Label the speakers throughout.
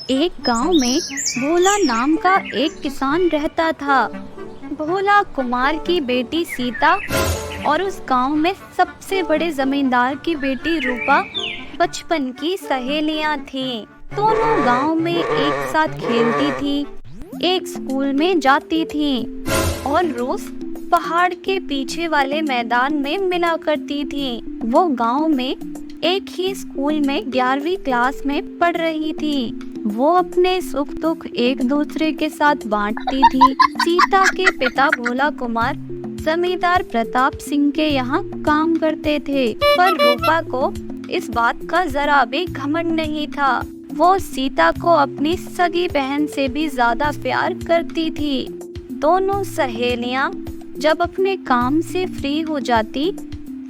Speaker 1: एक गांव में भोला नाम का एक किसान रहता था। भोला कुमार की बेटी सीता और उस गांव में सबसे बड़े जमींदार की बेटी रूपा बचपन की सहेलियां थीं। दोनों गांव में एक साथ खेलती थी, एक स्कूल में जाती थी और रोज पहाड़ के पीछे वाले मैदान में मिला करती थी। वो गांव में एक ही स्कूल में 11वीं क्लास में पढ़ रही थी। वो अपने सुख दुख एक दूसरे के साथ बांटती थी। सीता के पिता भोला कुमार जमींदार प्रताप सिंह के यहाँ काम करते थे, पर रूपा को इस बात का जरा भी घमंड नहीं था। वो सीता को अपनी सगी बहन से भी ज्यादा प्यार करती थी। दोनों सहेलियां जब अपने काम से फ्री हो जाती,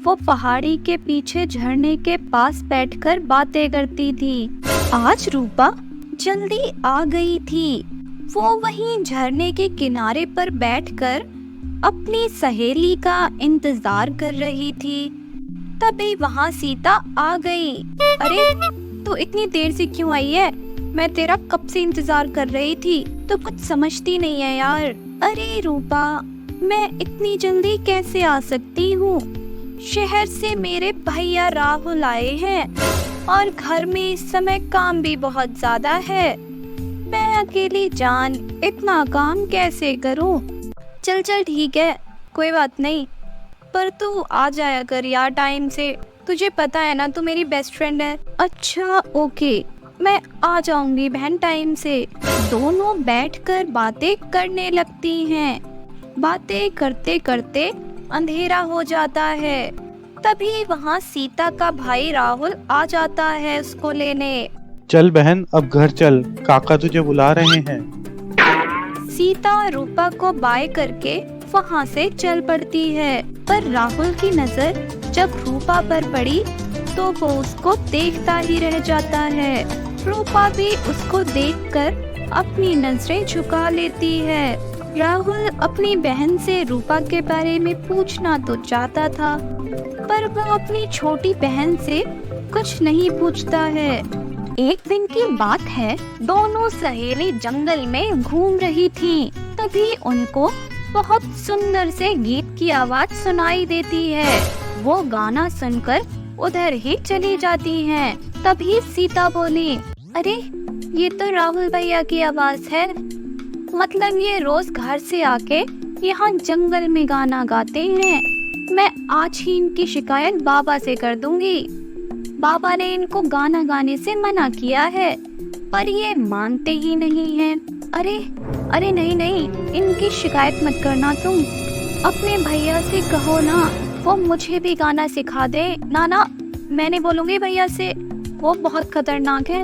Speaker 1: वो पहाड़ी के पीछे झरने के पास बैठकर बातें करती थी। आज रूपा जल्दी आ गई थी। वो वहीं झरने के किनारे पर बैठकर अपनी सहेली का इंतजार कर रही थी। तभी वहाँ सीता आ गई। अरे तू इतनी देर से क्यों आई है? मैं तेरा कब से इंतजार कर रही थी। तो कुछ समझती नहीं है यार। अरे रूपा, मैं इतनी जल्दी कैसे आ सकती हूँ? शहर से मेरे भैया राहुल आए हैं और घर में इस समय काम भी बहुत ज्यादा है। मैं अकेली जान इतना काम कैसे करूं? चल चल ठीक है, कोई बात नहीं, पर तू आ जाया कर यार टाइम से। तुझे पता है ना, तू मेरी बेस्ट फ्रेंड है। अच्छा ओके, मैं आ जाऊंगी बहन टाइम से। दोनों बैठकर बातें करने लगती हैं। बातें करते करते अंधेरा हो जाता है। तभी वहाँ सीता का भाई राहुल आ जाता है उसको लेने।
Speaker 2: चल बहन, अब घर चल, काका तुझे बुला रहे हैं।
Speaker 1: सीता रूपा को बाय करके वहाँ से चल पड़ती है, पर राहुल की नजर जब रूपा पर पड़ी तो वो उसको देखता ही रह जाता है। रूपा भी उसको देखकर अपनी नजरें झुका लेती है। राहुल अपनी बहन से रूपा के बारे में पूछना तो चाहता था, पर वो अपनी छोटी बहन से कुछ नहीं पूछता है। एक दिन की बात है, दोनों सहेली जंगल में घूम रही थीं। तभी उनको बहुत सुंदर से गीत की आवाज सुनाई देती है। वो गाना सुनकर उधर ही चली जाती हैं। तभी सीता बोली, अरे ये तो राहुल भैया की आवाज है। मतलब ये रोज घर से आके यहाँ जंगल में गाना गाते हैं। मैं आज ही इनकी शिकायत बाबा से कर दूंगी। बाबा ने इनको गाना गाने से मना किया है, पर ये मानते ही नहीं हैं। अरे नहीं नहीं, इनकी शिकायत मत करना तुम। अपने भैया से कहो ना, वो मुझे भी गाना सिखा दे। ना, मैं नहीं बोलूंगी भैया से, वो बहुत खतरनाक है,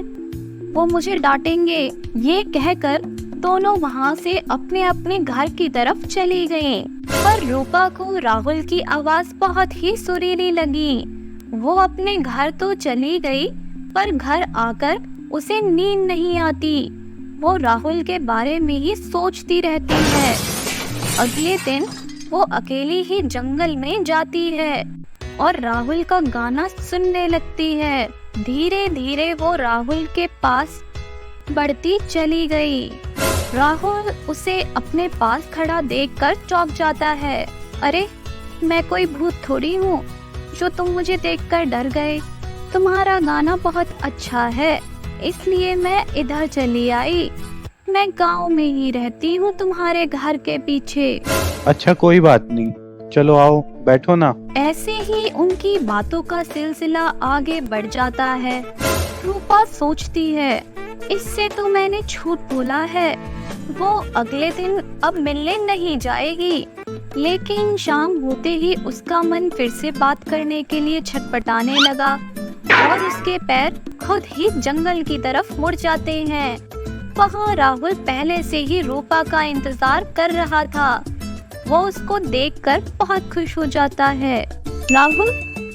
Speaker 1: वो मुझे डांटेंगे। ये कहकर दोनों वहाँ से अपने अपने घर की तरफ चली गईं। पर रूपा को राहुल की आवाज बहुत ही सुरीली लगी। वो अपने घर तो चली गई, पर घर आकर उसे नींद नहीं आती। वो राहुल के बारे में ही सोचती रहती है। अगले दिन वो अकेली ही जंगल में जाती है और राहुल का गाना सुनने लगती है। धीरे धीरे वो राहुल के पास बढ़ती चली गई। राहुल उसे अपने पास खड़ा देखकर चौंक जाता है। अरे मैं कोई भूत थोड़ी हूँ जो तुम मुझे देखकर डर गए। तुम्हारा गाना बहुत अच्छा है, इसलिए मैं इधर चली आई। मैं गांव में ही रहती हूँ, तुम्हारे घर के पीछे।
Speaker 2: अच्छा कोई बात नहीं, चलो आओ बैठो ना।
Speaker 1: ऐसे ही उनकी बातों का सिलसिला आगे बढ़ जाता है। रूपा सोचती है, इससे तो मैंने झूठ बोला है। वो अगले दिन अब मिलने नहीं जाएगी। लेकिन शाम होते ही उसका मन फिर से बात करने के लिए छटपटाने लगा और उसके पैर खुद ही जंगल की तरफ मुड़ जाते हैं। वहाँ राहुल पहले से ही रूपा का इंतजार कर रहा था। वो उसको देखकर बहुत खुश हो जाता है। राहुल,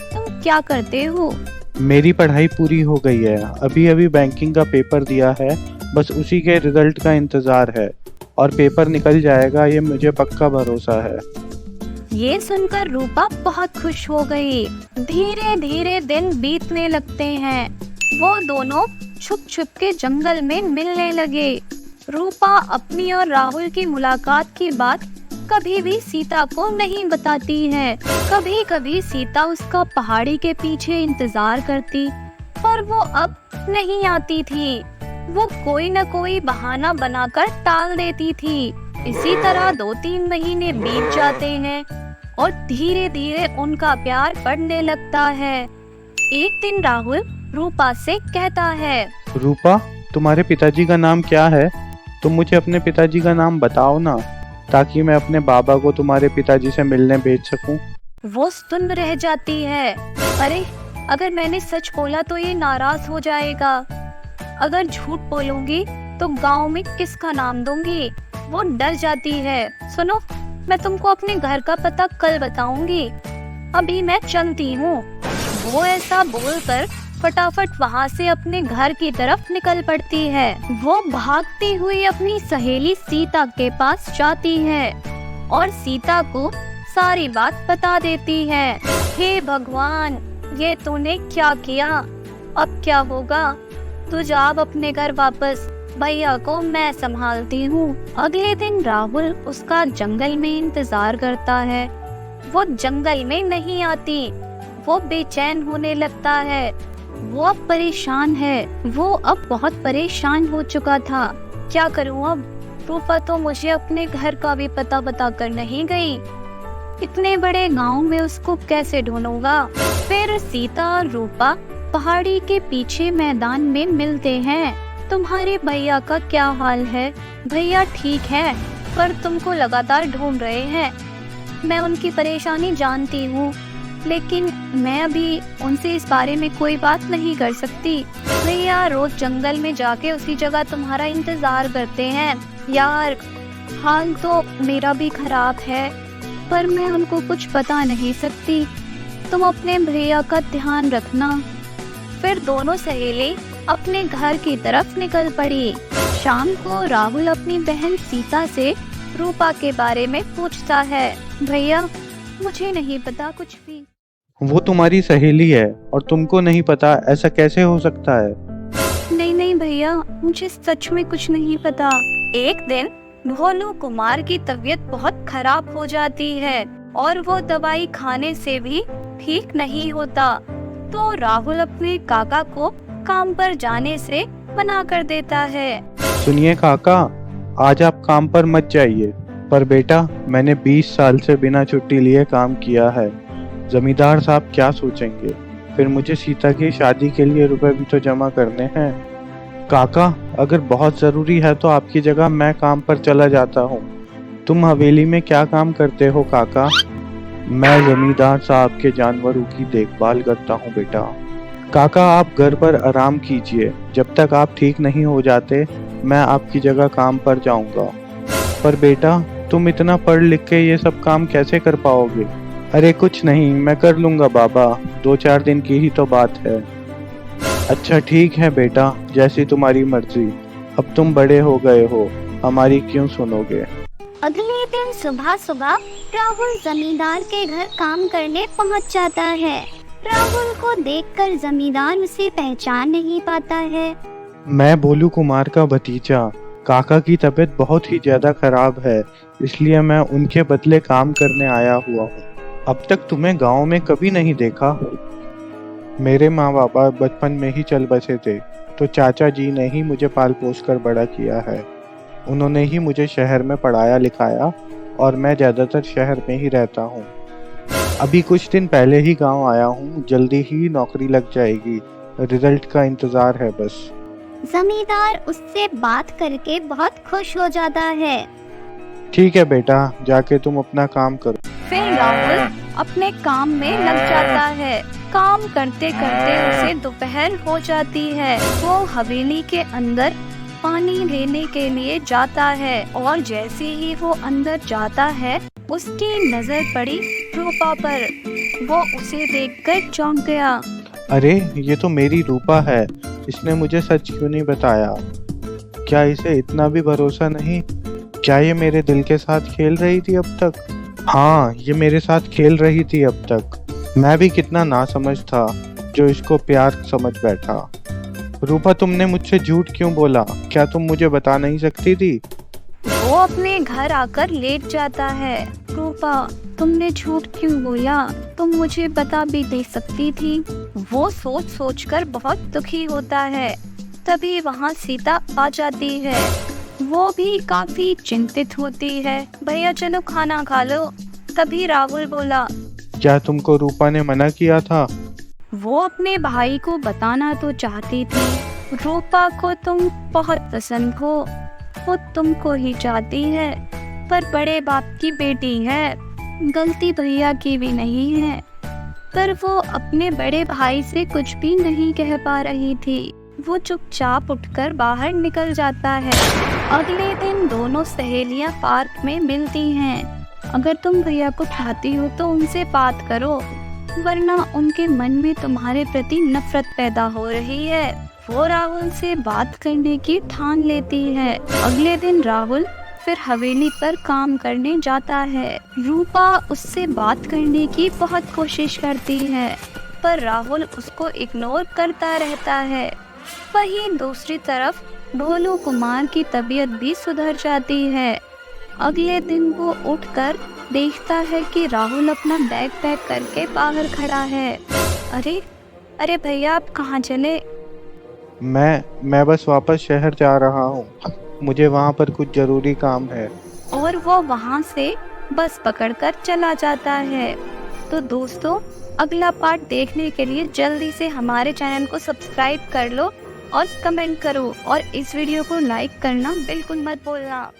Speaker 1: तुम क्या करते हो?
Speaker 2: मेरी पढ़ाई पूरी हो गई है, अभी अभी बैंकिंग का पेपर दिया है, बस उसी के रिजल्ट का इंतजार है और पेपर निकल जाएगा, ये मुझे पक्का भरोसा है।
Speaker 1: ये सुनकर रूपा बहुत खुश हो गई। धीरे धीरे दिन बीतने लगते हैं। वो दोनों छुप छुप के जंगल में मिलने लगे। रूपा अपनी और राहुल की मुलाकात की बात कभी भी सीता को नहीं बताती है। कभी कभी सीता उसका पहाड़ी के पीछे इंतजार करती, पर वो अब नहीं आती थी। वो कोई न कोई बहाना बनाकर टाल देती थी। इसी तरह 2-3 महीने बीत जाते हैं और धीरे धीरे उनका प्यार बढ़ने लगता है। एक दिन राहुल रूपा से कहता है,
Speaker 2: रूपा, तुम्हारे पिताजी का नाम क्या है? तुम मुझे अपने पिताजी का नाम बताओ ना, ताकि मैं अपने बाबा को तुम्हारे पिताजी से मिलने भेज सकूं।
Speaker 1: वो सुन रह जाती है। अरे, अगर मैंने सच बोला तो ये नाराज हो जाएगा। अगर झूठ बोलूंगी तो गांव में किसका नाम दूंगी? वो डर जाती है। सुनो, मैं तुमको अपने घर का पता कल बताऊंगी। अभी मैं चलती हूँ। वो ऐसा बोलकर फटाफट वहाँ से अपने घर की तरफ निकल पड़ती है। वो भागती हुई अपनी सहेली सीता के पास जाती है और सीता को सारी बात बता देती है। हे भगवान, ये तूने क्या किया? अब क्या होगा? तू जा अब अपने घर वापस, भैया को मैं संभालती हूँ। अगले दिन राहुल उसका जंगल में इंतजार करता है। वो जंगल में नहीं आती। वो बेचैन होने लगता है। वो अब परेशान है। वो अब बहुत परेशान हो चुका था। क्या करूँ अब? रूपा तो मुझे अपने घर का भी पता बता कर नहीं गई। इतने बड़े गांव में उसको कैसे ढूंढूंगा? फिर सीता और रूपा पहाड़ी के पीछे मैदान में मिलते हैं। तुम्हारे भैया का क्या हाल है? भैया ठीक है, पर तुमको लगातार ढूंढ रहे हैं। मैं उनकी परेशानी जानती हूँ, लेकिन मैं अभी उनसे इस बारे में कोई बात नहीं कर सकती। भैया रोज जंगल में जाके उसी जगह तुम्हारा इंतजार करते हैं। यार, हाल तो मेरा भी खराब है, पर मैं उनको कुछ बता नहीं सकती। तुम अपने भैया का ध्यान रखना। फिर दोनों सहेली अपने घर की तरफ निकल पड़ी। शाम को राहुल अपनी बहन सीता से रूपा के बारे में पूछता है। भैया, मुझे नहीं पता कुछ भी।
Speaker 2: वो तुम्हारी सहेली है और तुमको नहीं पता? ऐसा कैसे हो सकता है?
Speaker 1: नहीं नहीं भैया, मुझे सच में कुछ नहीं पता। एक दिन भोलू कुमार की तबीयत बहुत खराब हो जाती है और वो दवाई खाने से भी ठीक नहीं होता। तो राहुल अपने काका को काम पर जाने से मना कर देता है।
Speaker 2: सुनिए काका, आज आप काम पर मत जाइए। पर बेटा, मैंने 20 साल से बिना छुट्टी लिए काम किया है। जमींदार साहब क्या सोचेंगे? फिर मुझे सीता की शादी के लिए रुपए भी तो जमा करने हैं। काका, अगर बहुत जरूरी है तो आपकी जगह मैं काम पर चला जाता हूँ। तुम हवेली में क्या काम करते हो काका? मैं जमींदार साहब के जानवरों की देखभाल करता हूँ बेटा। काका, आप घर पर आराम कीजिए। जब तक आप ठीक नहीं हो जाते, मैं आपकी जगह काम पर जाऊंगा। पर बेटा, तुम इतना पढ़ लिख के ये सब काम कैसे कर पाओगे? अरे कुछ नहीं, मैं कर लूंगा बाबा। 2-4 दिन की ही तो बात है। अच्छा ठीक है बेटा, जैसी तुम्हारी मर्जी। अब तुम बड़े हो गए हो, हमारी क्यों सुनोगे?
Speaker 3: अगले दिन सुबह सुबह राहुल जमींदार के घर काम करने पहुंच जाता है। राहुल को देखकर जमींदार उसे पहचान नहीं पाता है।
Speaker 2: मैं भोलू कुमार का भतीजा। काका की तबीयत बहुत ही ज्यादा खराब है, इसलिए मैं उनके बदले काम करने आया हुआ हूँ। अब तक तुम्हें गांव में कभी नहीं देखा। मेरे माँ बाप बचपन में ही चल बसे थे, तो चाचा जी ने ही मुझे पाल पोस कर बड़ा किया है। उन्होंने ही मुझे शहर में पढ़ाया लिखाया और मैं ज़्यादातर शहर में ही रहता हूँ। अभी कुछ दिन पहले ही गांव आया हूँ। जल्दी ही नौकरी लग जाएगी, रिजल्ट का इंतज़ार है बस।
Speaker 3: जमींदार उससे बात करके बहुत खुश हो जाता है।
Speaker 2: ठीक है बेटा, जाके तुम अपना काम करो।
Speaker 1: फिर राहुल अपने काम में लग जाता है। काम करते करते उसे दोपहर हो जाती है। वो हवेली के अंदर पानी लेने के लिए जाता है और जैसे ही वो अंदर जाता है, उसकी नजर पड़ी रूपा पर। वो उसे देखकर चौंक गया।
Speaker 2: अरे ये तो मेरी रूपा है। इसने मुझे सच क्यों नहीं बताया? क्या इसे इतना भी भरोसा नहीं? क्या ये मेरे दिल के साथ खेल रही थी अब तक? हाँ, ये मेरे साथ खेल रही थी अब तक। मैं भी कितना नासमझ था जो इसको प्यार समझ बैठा। रूपा, तुमने मुझसे झूठ क्यों बोला? क्या तुम मुझे बता नहीं सकती थी?
Speaker 1: वो अपने घर आकर लेट जाता है। रूपा, तुमने झूठ क्यों बोला? तुम मुझे बता भी दे सकती थी। वो सोच सोच कर बहुत दुखी होता है। तभी वहाँ सीता आ जाती है। वो भी काफी चिंतित होती है। भैया चलो खाना खा लो। तभी राहुल बोला,
Speaker 2: क्या तुमको रूपा ने मना किया था?
Speaker 1: वो अपने भाई को बताना तो चाहती थी। रूपा को तुम बहुत पसंद हो, वो तुमको ही चाहती है, पर बड़े बाप की बेटी है, गलती भैया की भी नहीं है। पर वो अपने बड़े भाई से कुछ भी नहीं कह पा रही थी। वो चुपचाप उठकर बाहर निकल जाता है। अगले दिन दोनों सहेलियां पार्क में मिलती हैं। अगर तुम भैया को चाहती हो तो उनसे बात करो, वरना उनके मन में तुम्हारे प्रति नफरत पैदा हो रही है। वो राहुल से बात करने की ठान लेती है। अगले दिन राहुल फिर हवेली पर काम करने जाता है। रूपा उससे बात करने की बहुत कोशिश करती है, पर राहुल उसको इग्नोर करता रहता है। वहीं दूसरी तरफ भोलू कुमार की तबीयत भी सुधर जाती है। अगले दिन वो उठकर देखता है कि राहुल अपना बैग पैक करके बाहर खड़ा है। अरे भैया, आप कहाँ चले?
Speaker 2: मैं बस वापस शहर जा रहा हूँ। मुझे वहाँ पर कुछ जरूरी काम है।
Speaker 1: और वो वहाँ से बस पकड़कर चला जाता है। तो दोस्तों, अगला पार्ट देखने के लिए जल्दी से हमारे चैनल को सब्सक्राइब कर लो और कमेंट करो, और इस वीडियो को लाइक करना बिल्कुल मत भूलना।